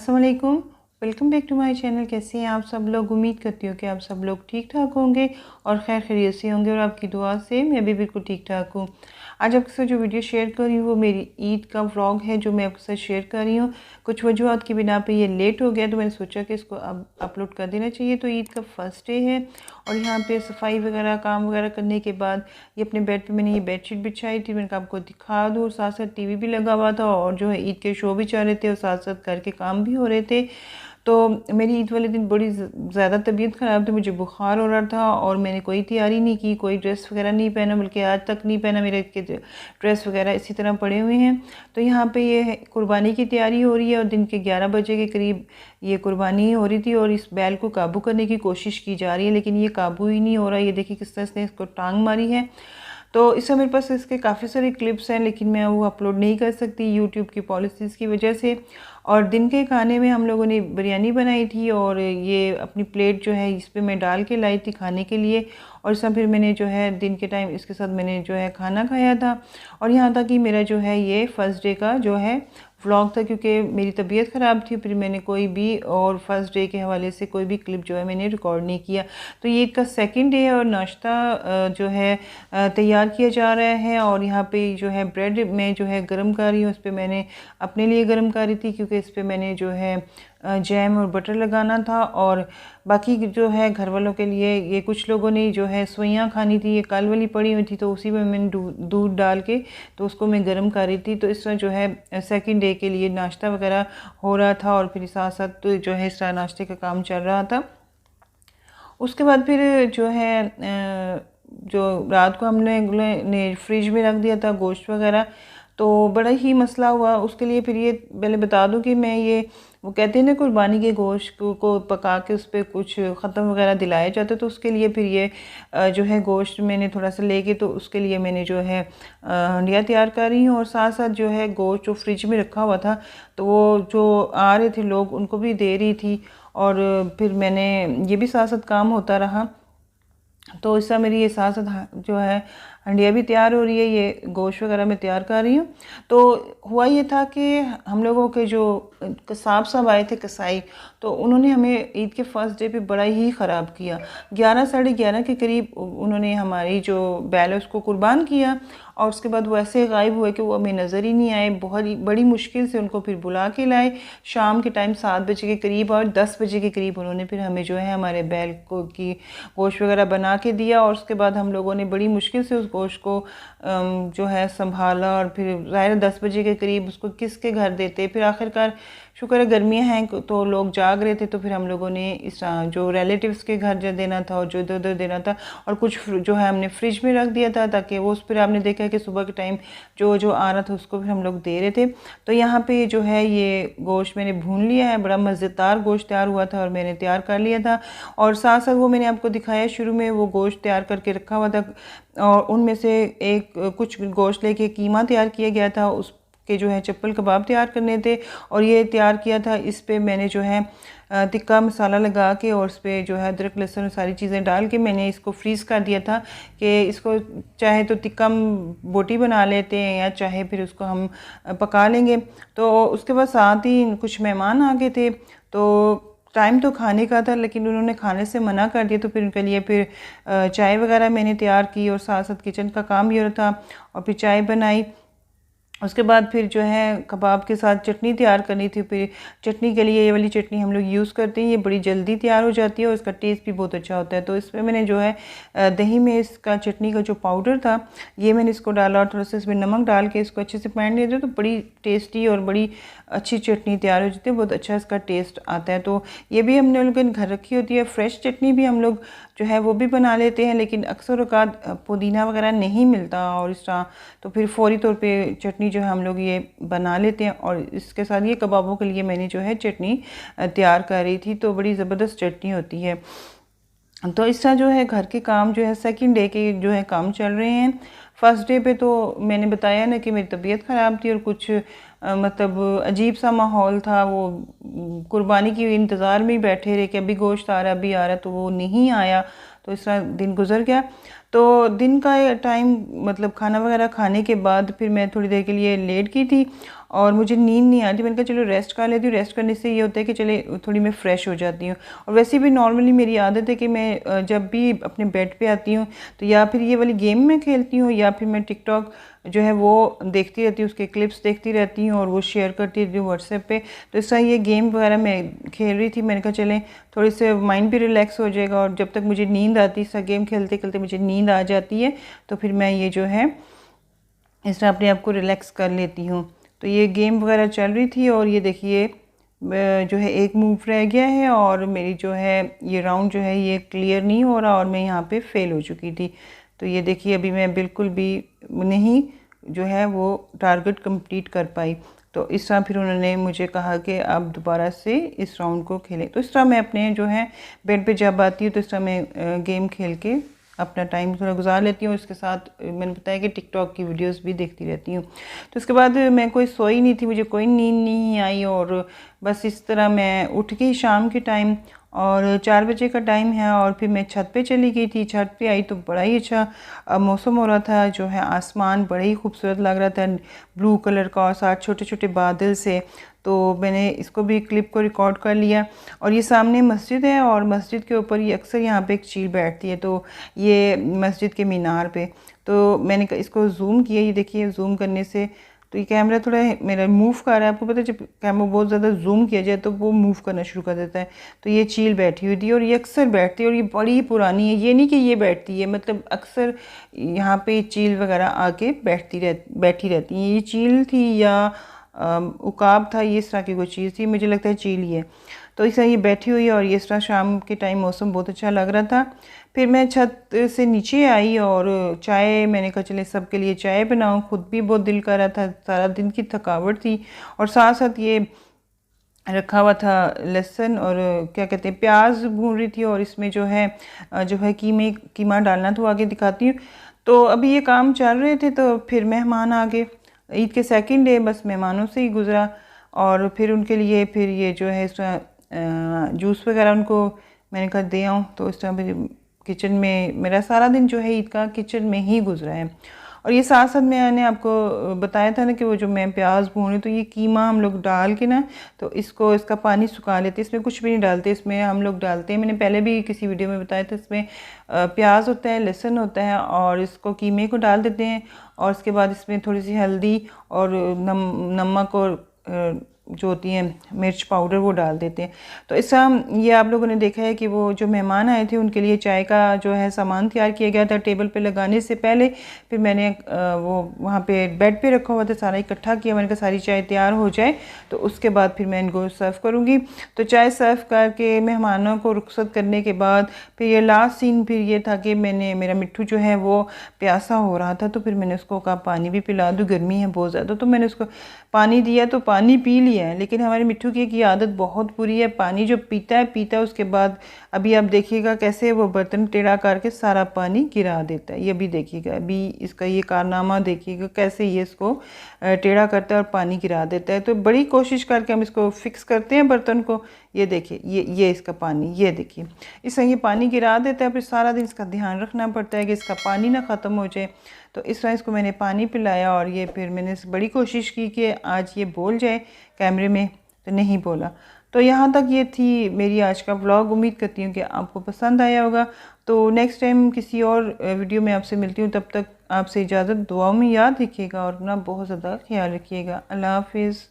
अस्सलाम वालेकुम, welcome back to my channel. कैसे हैं आप सब लोग? उम्मीद करती हूँ कि आप सब लोग ठीक ठाक होंगे और खैर खैरियत से होंगे और आपकी दुआ से मैं भी बिल्कुल ठीक ठाक हूँ। आज आपके साथ जो वीडियो शेयर कर रही हूँ वो मेरी ईद का व्लॉग है जो मैं आपके साथ शेयर कर रही हूँ। कुछ वजूहत की बिना पे ये लेट हो गया तो मैंने सोचा कि इसको अब अपलोड कर देना चाहिए। तो ईद का फर्स्ट डे है और यहाँ पे सफाई वगैरह काम वगैरह करने के बाद ये अपने बेड पे मैंने ये बेडशीट बिछाई थी। मैंने कहा आपको दिखा दूँ, साथ साथ टीवी भी लगा हुआ था और जो है ईद के शो भी चल रहे थे और साथ साथ घर के काम भी हो रहे थे। तो मेरी ईद वाले दिन बड़ी ज़्यादा तबीयत ख़राब थी, मुझे बुखार हो रहा था और मैंने कोई तैयारी नहीं की, कोई ड्रेस वगैरह नहीं पहना, बल्कि आज तक नहीं पहना। मेरे के ड्रेस वगैरह इसी तरह पड़े हुए हैं। तो यहाँ पे ये कुर्बानी की तैयारी हो रही है और दिन के 11 बजे के करीब ये कुर्बानी हो रही थी और इस बैल को काबू करने की कोशिश की जा रही है, लेकिन ये काबू ही नहीं हो रहा। ये देखिए किस तरह से इसको टांग मारी है। तो इस समय मेरे पास इसके काफ़ी सारे क्लिप्स हैं लेकिन मैं वो अपलोड नहीं कर सकती यूट्यूब की पॉलिसीज़ की वजह से। और दिन के खाने में हम लोगों ने बिरयानी बनाई थी और ये अपनी प्लेट जो है इस पर मैं डाल के लाई थी खाने के लिए। और इस फिर मैंने जो है दिन के टाइम इसके साथ मैंने जो है खाना खाया था। और यहाँ तक कि मेरा जो है ये फर्स्ट डे का जो है व्लॉग था, क्योंकि मेरी तबीयत ख़राब थी। फिर मैंने कोई भी और फर्स्ट डे के हवाले से कोई भी क्लिप जो है मैंने रिकॉर्ड नहीं किया। तो ये ईद का सेकंड डे है और नाश्ता जो है तैयार किया जा रहा है। और यहाँ पे जो है ब्रेड मैं जो है गर्म कर रही हूँ। इस पर मैंने अपने लिए गर्म कर रही थी क्योंकि इस पर मैंने जो है जैम और बटर लगाना था। और बाकी जो है घर वालों के लिए ये कुछ लोगों ने जो है सोइयाँ खानी थी, ये कल वाली पड़ी हुई थी तो उसी में मैंने दूध डाल के तो उसको मैं गर्म कर रही थी। तो इस तरह जो है सेकंड डे के लिए नाश्ता वगैरह हो रहा था और फिर साथ साथ तो जो है इस तरह नाश्ते का काम चल रहा था। उसके बाद फिर जो है जो रात को हमने ने फ्रिज में रख दिया था गोश्त वगैरह, तो बड़ा ही मसला हुआ उसके लिए। फिर ये पहले बता दूं कि मैं ये वो कहते हैं ना कुर्बानी के गोश्त को पका के उस पर कुछ ख़त्म वगैरह दिलाए जाते, तो उसके लिए फिर ये जो है गोश्त मैंने थोड़ा सा लेके तो उसके लिए मैंने जो है हंडिया तैयार कर रही हूँ। और साथ साथ जो है गोश्त जो फ्रिज में रखा हुआ था तो वो जो आ रहे थे लोग उनको भी दे रही थी और फिर मैंने ये भी साथ साथ काम होता रहा। तो इससे मेरी ये साथ साथ जो है हंडिया भी तैयार हो रही है, ये गोश्त वगैरह मैं तैयार कर रही हूँ। तो हुआ ये था कि हम लोगों के जो कसाब साहब आए थे कसाई, तो उन्होंने हमें ईद के फर्स्ट डे पे बड़ा ही ख़राब किया। 11 साढ़े 11 के करीब उन्होंने हमारी जो बैल है उसको कुर्बान किया और उसके बाद वो ऐसे गायब हुए कि वो हमें नज़र ही नहीं आए। बहुत ही बड़ी मुश्किल से उनको फिर बुला के लाए शाम के टाइम 7 बजे के करीब और 10 बजे के करीब उन्होंने फिर हमें जो है हमारे बैल को की गोश्त वगैरह बना के दिया। और उसके बाद हम लोगों ने बड़ी मुश्किल से उस गोश्त को जो है संभाला और फिर ज़ाहिर 10 बजे के करीब उसको किसके घर देते। फिर आखिरकार शुक्र है गर्मियाँ हैं तो लोग जाग रहे थे, तो फिर हम लोगों ने इस जो रिलेटिव्स के घर जो देना था और जो इधर उधर देना था और कुछ जो है हमने फ्रिज में रख दिया था ताकि वो उस पर आपने देखा कि सुबह के टाइम जो जो आ रहा था उसको फिर हम लोग दे रहे थे। तो यहाँ पे जो है ये गोश्त मैंने भून लिया है, बड़ा मज़ेदार गोश्त तैयार हुआ था और मैंने तैयार कर लिया था। और साथ साथ वो मैंने आपको दिखाया शुरू में वो गोश्त तैयार करके रखा हुआ था और उनमें से एक कुछ गोश्त लेके कीमा तैयार किया गया था, उस के जो है चप्पल कबाब तैयार करने थे और ये तैयार किया था। इस पे मैंने जो है तिक्का मसाला लगा के और उस पर जो है अदरक लहसुन सारी चीज़ें डाल के मैंने इसको फ्रीज़ कर दिया था कि इसको चाहे तो तिक्का बोटी बना लेते हैं या चाहे फिर उसको हम पका लेंगे। तो उसके बाद साथ ही कुछ मेहमान आ गए थे, तो टाइम तो खाने का था लेकिन उन्होंने खाने से मना कर दिया। तो फिर उनके लिए फिर चाय वगैरह मैंने तैयार की और साथ साथ किचन का काम भी हो रहा था और फिर चाय बनाई। उसके बाद फिर जो है कबाब के साथ चटनी तैयार करनी थी। फिर चटनी के लिए ये वाली चटनी हम लोग यूज़ करते हैं, ये बड़ी जल्दी तैयार हो जाती है और इसका टेस्ट भी बहुत अच्छा होता है। तो इसमें मैंने जो है दही में इसका चटनी का जो पाउडर था ये मैंने इसको डाला और थोड़ा सा इसमें नमक डाल के इसको अच्छे से पैन लिया तो बड़ी टेस्टी और बड़ी अच्छी चटनी तैयार हो जाती है, बहुत अच्छा इसका टेस्ट आता है। तो ये भी हमने लोगों ने घर रखी होती है। फ्रेश चटनी भी हम लोग जो है वो भी बना लेते हैं, लेकिन अक्सर औक़ात पुदीना वगैरह नहीं मिलता और इस तरह तो फिर फ़ौरी तौर पे चटनी जो है हम लोग ये बना लेते हैं। और इसके साथ ये कबाबों के लिए मैंने जो है चटनी तैयार कर रही थी, तो बड़ी ज़बरदस्त चटनी होती है। तो इस तरह जो है घर के काम जो है सेकंड डे के जो है काम चल रहे हैं। फर्स्ट डे पे तो मैंने बताया ना कि मेरी तबीयत ख़राब थी और कुछ मतलब अजीब सा माहौल था। वो कुर्बानी की इंतज़ार में ही बैठे रहे कि अभी गोश्त आ रहा है अभी आ रहा है, तो वो नहीं आया। तो इस तरह दिन गुजर गया। तो दिन का टाइम मतलब खाना वगैरह खाने के बाद फिर मैं थोड़ी देर के लिए लेट की थी और मुझे नींद नहीं आती। मैंने कहा चलो रेस्ट कर लेती हूँ, रेस्ट करने से ये होता है कि चले थोड़ी मैं फ़्रेश हो जाती हूँ। और वैसे भी नॉर्मली मेरी आदत है कि मैं जब भी अपने बेड पे आती हूँ तो या फिर ये वाली गेम में खेलती हूँ या फिर मैं टिकटॉक जो है वो देखती रहती हूँ, उसके क्लिप्स देखती रहती हूँ और वो शेयर करती रहती हूँ व्हाट्सएप पे। तो इस तरह ये गेम वगैरह मैं खेल रही थी। मैंने कहा चलें थोड़ी से माइंड भी रिलैक्स हो जाएगा और जब तक मुझे नींद आती, इस तरह गेम खेलते खेलते मुझे नींद आ जाती है तो फिर मैं ये जो है इस तरह अपने आप को रिलैक्स कर लेती हूँ। तो ये गेम वगैरह चल रही थी और ये देखिए जो है एक मूव रह गया है और मेरी जो है ये राउंड जो है ये क्लियर नहीं हो रहा और मैं यहाँ पे फेल हो चुकी थी। तो ये देखिए अभी मैं बिल्कुल भी नहीं जो है वो टारगेट कंप्लीट कर पाई। तो इस तरह फिर उन्होंने मुझे कहा कि आप दोबारा से इस राउंड को खेलें। तो इस तरह मैं अपने जो है बेड पे जब आती हूँ तो इस तरह मैं गेम खेल के अपना टाइम थोड़ा गुजार लेती हूँ। इसके साथ मैंने बताया कि टिकटॉक की वीडियोस भी देखती रहती हूँ। तो उसके बाद मैं कोई सोई नहीं थी, मुझे कोई नींद नहीं आई और बस इस तरह मैं उठ गई शाम के टाइम और 4 बजे का टाइम है और फिर मैं छत पे चली गई थी। छत पे आई तो बड़ा ही अच्छा मौसम हो रहा था, जो है आसमान बड़ा ही खूबसूरत लग रहा था, ब्लू कलर का और साथ छोटे छोटे बादल से। तो मैंने इसको भी क्लिप को रिकॉर्ड कर लिया। और ये सामने मस्जिद है और मस्जिद के ऊपर ये अक्सर यहाँ पे एक चील बैठती है, तो ये मस्जिद के मीनार पे। तो मैंने इसको जूम किया, ये देखिए जूम करने से तो ये कैमरा थोड़ा मेरा मूव कर रहा है। आपको पता है जब कैमरा बहुत ज़्यादा जूम किया जाए तो वो मूव करना शुरू कर देता है। तो ये चील बैठी हुई थी और ये अक्सर बैठती है और ये बड़ी पुरानी है, ये नहीं कि ये बैठती है, मतलब अक्सर यहाँ पे चील वगैरह आके बैठी रहती हैं। ये चील थी या उकाब था, ये इस तरह की कोई चीज़ थी, मुझे लगता है चील ही है। तो इस तरह ये बैठी हुई है और ये इस तरह शाम के टाइम मौसम बहुत अच्छा लग रहा था। फिर मैं छत से नीचे आई और चाय, मैंने कहा चले सबके लिए चाय बनाऊं, खुद भी बहुत दिल कर रहा था, सारा दिन की थकावट थी और साथ साथ ये रखा हुआ था लहसुन और क्या कहते हैं प्याज भून रही थी और इसमें जो है कीमा डालना, तो आगे दिखाती हूँ। तो अभी ये काम चल रहे थे तो फिर मेहमान आ गए। ईद के सेकंड डे बस मेहमानों से ही गुजरा और फिर उनके लिए फिर ये जो है इस तरह जूस वगैरह उनको मैंने कहा दे आऊँ। तो इस तरह किचन में मेरा सारा दिन जो है ईद का किचन में ही गुजरा है। और ये साथ साथ मैंने आपको बताया था ना कि वो जो मैं प्याज भून रही, तो ये कीमा हम लोग डाल के ना तो इसका पानी सुखा लेते, इसमें कुछ भी नहीं डालते, इसमें हम लोग डालते हैं, मैंने पहले भी किसी वीडियो में बताया था, इसमें प्याज होता है, लहसुन होता है और इसको कीमे को डाल देते हैं और उसके बाद इसमें थोड़ी सी हल्दी और नमक और जो होती हैं मिर्च पाउडर वो डाल देते हैं। तो ऐसा ये आप लोगों ने देखा है कि वो जो मेहमान आए थे उनके लिए चाय का जो है सामान तैयार किया गया था टेबल पे लगाने से पहले। फिर मैंने वो वहाँ पे बेड पे रखा हुआ था, सारा इकट्ठा किया, मैंने कहा सारी चाय तैयार हो जाए तो उसके बाद फिर मैं इनको सर्व करूँगी। तो चाय सर्व करके मेहमानों को रुखसत करने के बाद फिर ये लास्ट सीन फिर ये था कि मेरा मिट्ठू जो है वो प्यासा हो रहा था, तो फिर मैंने उसको कहा पानी भी पिला दूँ, गर्मी है बहुत ज़्यादा। तो मैंने उसको पानी दिया तो पानी पी लिया है, लेकिन हमारे मिट्ठू की आदत बहुत बुरी है, पानी जो पीता है उसके बाद अभी आप देखिएगा कैसे वो बर्तन टेढ़ा करके सारा पानी गिरा देता है। ये भी देखिएगा, अभी इसका ये कारनामा देखिएगा कैसे ये इसको टेढ़ा करता है और पानी गिरा देता है। तो बड़ी कोशिश करके हम इसको फिक्स करते हैं बर्तन को। ये देखिए ये इसका पानी, ये देखिए इससे ये पानी गिरा देता है। फिर सारा दिन इसका ध्यान रखना पड़ता है कि इसका पानी ना ख़त्म हो जाए। तो इस तरह इसको मैंने पानी पिलाया और ये फिर मैंने बड़ी कोशिश की कि आज ये बोल जाए कैमरे में, तो नहीं बोला। तो यहाँ तक ये थी मेरी आज का व्लॉग। उम्मीद करती हूँ कि आपको पसंद आया होगा। तो नेक्स्ट टाइम किसी और वीडियो में आपसे मिलती हूँ, तब तक आपसे इजाज़त, दुआओं में याद रखिएगा और अपना बहुत ज़्यादा ख्याल रखिएगा। अल्लाह हाफिज़।